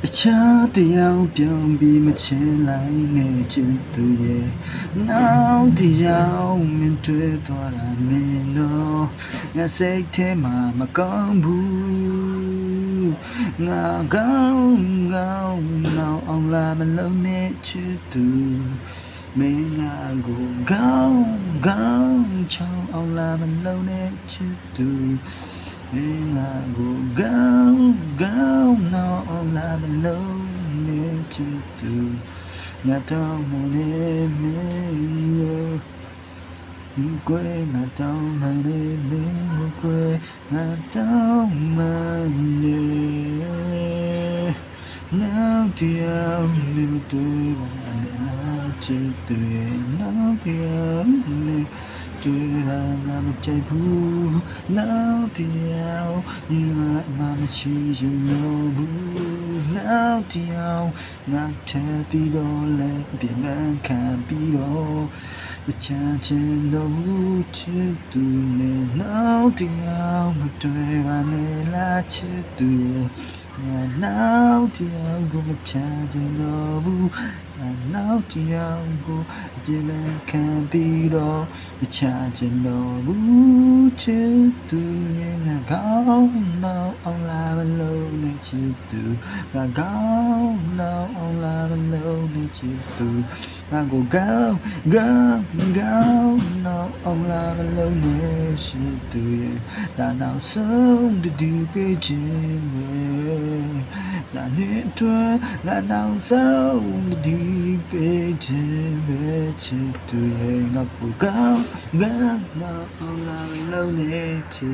အခြားတယောက်ပြောင်းပြီးမချင်လိုက်နဲ့ချစ်သူရဲ့နောက်တယောက်မင်းတွေ့သွားတာမင်းတော့ငါစိတ်ထဲမှာမကောင်းဘူးငါကောင်းနောက်အောင်လာမလုံးနဲ့ချစ်သူမင်းငါကိုကောင်းချောင်းအောင်လာမလုံးနဲ့ချစ်သူမင်းငါကိုကောင်းနောက်အောင်လာမလုံးနဲ့ချစ်သူငါတောင်းမနေမင်းရဲ့ကွယ်ငါတောင်းမနေမင်းကွယ်ငါတောင်းမနေနောက်တယောက်မင်းမတွေ့ပါနဲ့လားချစ်သူရဲ့နောက်တယောက်မင်းတွေ့တာငါမကြိုက်ဘူးနောက်တယောက်ငါမရှိရင်လို့ဘူးနောက်တယောက်ငါထပ်ပြီးတော့လဲပြန်မှန်ခံပြီးတော့မချချင်တော့ဘူးချစ်သူနဲ့နောက်တယောက်မတွေ့ပါနဲ့လားချစ်သူရဲ့နောက်တယောက်ကိုမချချင်တော့ဘူးနောက်တယောက်ကိုအပြစ်မဲ့ခံပြီးတော့မချချင်တော့ဘူးချစ်သူရဲ့ငါကောင်းနောက်အောင်လာမလို့နဲ့ချစ်သူငါကောင်းနောက်အောင်လာမလို့နဲ့ချစ်သူငါကိုကောင်းနောက်အောင်လာမလို့နဲ့ချစ်သူရဲ့ဒါနောက်ဆုံးတူပေးခြင်း那年春，那当手的背着背起对那不高，那那后来老年起。